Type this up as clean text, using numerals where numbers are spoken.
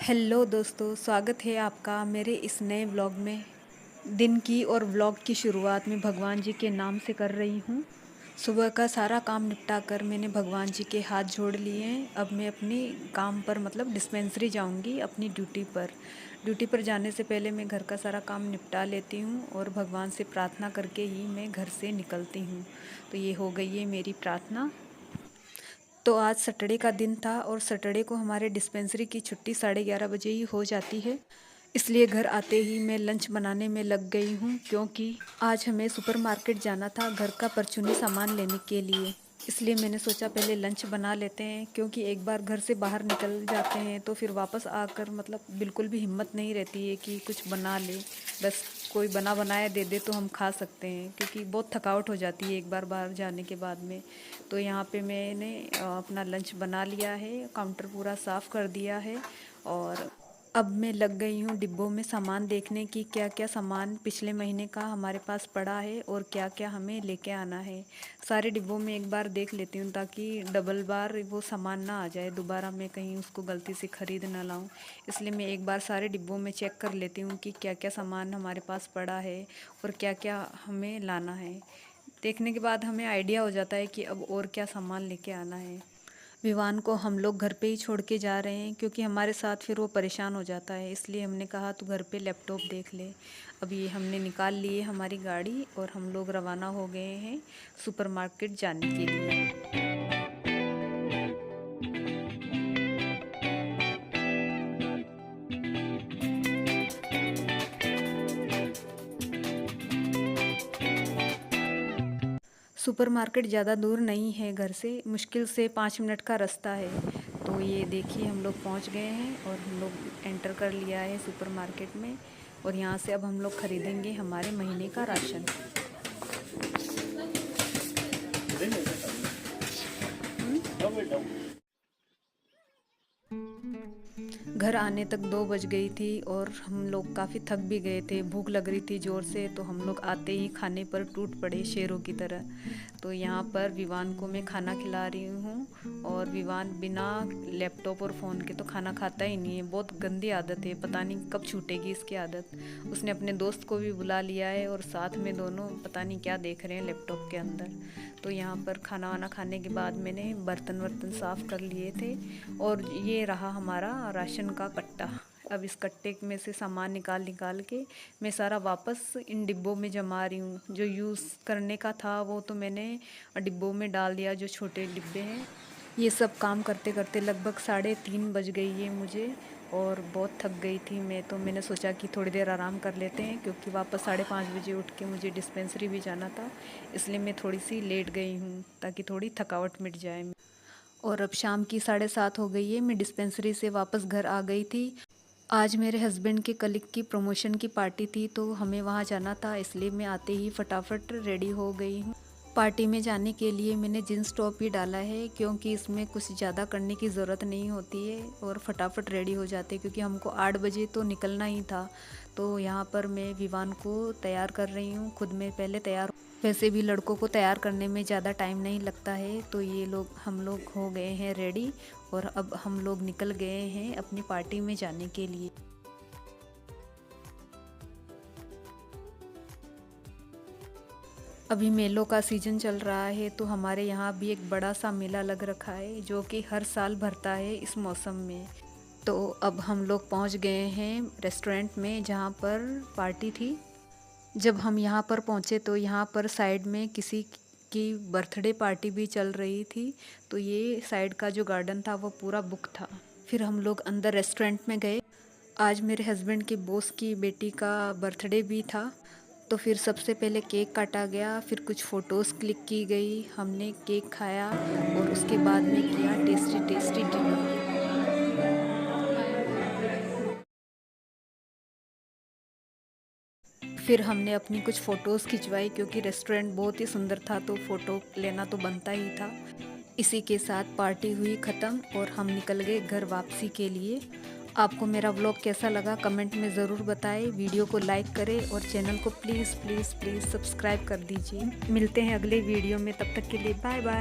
Hello दोस्तों, स्वागत है आपका मेरे इस नए व्लॉग में। दिन की और व्लॉग की शुरुआत में भगवान जी के नाम से कर रही हूँ। सुबह का सारा काम निपटा कर मैंने भगवान जी के हाथ जोड़ लिए हैं। अब मैं अपनी काम पर मतलब डिस्पेंसरी जाऊँगी अपनी ड्यूटी पर। ड्यूटी पर जाने से पहले मैं घर का सारा काम निपटा लेती हूँ और भगवान से प्रार्थना करके ही मैं घर से निकलती हूँ। तो ये हो गई है मेरी प्रार्थना। तो आज सैटरडे का दिन था और सैटरडे को हमारे डिस्पेंसरी की छुट्टी 11:30 बजे ही हो जाती है। इसलिए घर आते ही मैं लंच बनाने में लग गई हूँ, क्योंकि आज हमें सुपरमार्केट जाना था घर का परचूनी सामान लेने के लिए। इसलिए मैंने सोचा पहले लंच बना लेते हैं, क्योंकि एक बार घर से बाहर निकल जाते हैं तो फिर वापस आकर मतलब बिल्कुल भी हिम्मत नहीं रहती है कि कुछ बना ले। बस कोई बना बनाया दे दे तो हम खा सकते हैं, क्योंकि बहुत थकावट हो जाती है एक बार बाहर जाने के बाद में। तो यहाँ पे मैंने अपना लंच बना लिया है, काउंटर पूरा साफ़ कर दिया है और अब मैं लग गई हूँ डिब्बों में सामान देखने की क्या क्या सामान पिछले महीने का हमारे पास पड़ा है और क्या क्या हमें लेके आना है। सारे डिब्बों में एक बार देख लेती हूँ ताकि डबल बार वो सामान ना आ जाए, दोबारा मैं कहीं उसको गलती से ख़रीद ना लाऊं। इसलिए मैं एक बार सारे डिब्बों में चेक कर लेती हूँ कि क्या क्या सामान हमारे पास पड़ा है और क्या क्या हमें लाना है। देखने के बाद हमें आइडिया हो जाता है कि अब और क्या सामान लेके आना है। विवान को हम लोग घर पे ही छोड़ के जा रहे हैं, क्योंकि हमारे साथ फिर वो परेशान हो जाता है। इसलिए हमने कहा तू घर पे लैपटॉप देख ले। अब ये हमने निकाल लिए हमारी गाड़ी और हम लोग रवाना हो गए हैं सुपरमार्केट जाने के लिए। सुपरमार्केट ज़्यादा दूर नहीं है घर से, मुश्किल से 5 मिनट का रास्ता है। तो ये देखिए हम लोग पहुंच गए हैं और हम लोग एंटर कर लिया है सुपरमार्केट में। और यहाँ से अब हम लोग ख़रीदेंगे हमारे महीने का राशन। घर आने तक 2 बज गई थी और हम लोग काफ़ी थक भी गए थे, भूख लग रही थी ज़ोर से। तो हम लोग आते ही खाने पर टूट पड़े शेरों की तरह। तो यहाँ पर विवान को मैं खाना खिला रही हूँ और विवान बिना लैपटॉप और फ़ोन के तो खाना खाता ही नहीं है। बहुत गंदी आदत है, पता नहीं कब छूटेगी इसकी आदत। उसने अपने दोस्त को भी बुला लिया है और साथ में दोनों पता नहीं क्या देख रहे हैं लैपटॉप के अंदर। तो यहाँ पर खाना वाना खाने के बाद मैंने बर्तन वर्तन साफ़ कर लिए थे और ये रहा हमारा राशन का कट्टा। अब इस कट्टे में से सामान निकाल निकाल के मैं सारा वापस इन डिब्बों में जमा रही हूँ। जो यूज़ करने का था वो तो मैंने डिब्बों में डाल दिया, जो छोटे डिब्बे हैं। ये सब काम करते करते लगभग 3:30 बज गई है मुझे और बहुत थक गई थी मैं। तो मैंने सोचा कि थोड़ी देर आराम कर लेते हैं, क्योंकि वापस 5:30 बजे उठ के मुझे डिस्पेंसरी भी जाना था। इसलिए मैं थोड़ी सी लेट गई हूँ ताकि थोड़ी थकावट मिट जाए। और अब शाम की 7:30 हो गई है, मैं डिस्पेंसरी से वापस घर आ गई थी। आज मेरे हस्बैंड के कलीग की प्रमोशन की पार्टी थी तो हमें वहाँ जाना था, इसलिए मैं आते ही फटाफट रेडी हो गई हूँ। पार्टी में जाने के लिए मैंने जींस टॉप ही डाला है, क्योंकि इसमें कुछ ज़्यादा करने की ज़रूरत नहीं होती है और फटाफट रेडी हो जाते हैं, क्योंकि हमको 8 बजे तो निकलना ही था। तो यहाँ पर मैं विवान को तैयार कर रही हूँ, खुद में पहले तैयार। वैसे भी लड़कों को तैयार करने में ज़्यादा टाइम नहीं लगता है। तो ये लोग हम लोग हो गए हैं रेडी और अब हम लोग निकल गए हैं अपनी पार्टी में जाने के लिए। अभी मेलों का सीज़न चल रहा है तो हमारे यहाँ भी एक बड़ा सा मेला लग रखा है, जो कि हर साल भरता है इस मौसम में। तो अब हम लोग पहुँच गए हैं रेस्टोरेंट में जहाँ पर पार्टी थी। जब हम यहाँ पर पहुँचे तो यहाँ पर साइड में किसी की बर्थडे पार्टी भी चल रही थी। तो ये साइड का जो गार्डन था वो पूरा बुक था। फिर हम लोग अंदर रेस्टोरेंट में गए। आज मेरे हस्बैंड के बॉस की बेटी का बर्थडे भी था। तो फिर सबसे पहले केक काटा गया, फिर कुछ फ़ोटोज़ क्लिक की गई, हमने केक खाया और उसके बाद में किया टेस्टी टेस्टी डिनर। फिर हमने अपनी कुछ फ़ोटोज़ खिंचवाई, क्योंकि रेस्टोरेंट बहुत ही सुंदर था तो फ़ोटो लेना तो बनता ही था। इसी के साथ पार्टी हुई ख़त्म और हम निकल गए घर वापसी के लिए। आपको मेरा व्लॉग कैसा लगा कमेंट में ज़रूर बताएं। वीडियो को लाइक करें और चैनल को प्लीज़ प्लीज़ प्लीज़ सब्सक्राइब कर दीजिए। मिलते हैं अगले वीडियो में, तब तक के लिए बाय बाय।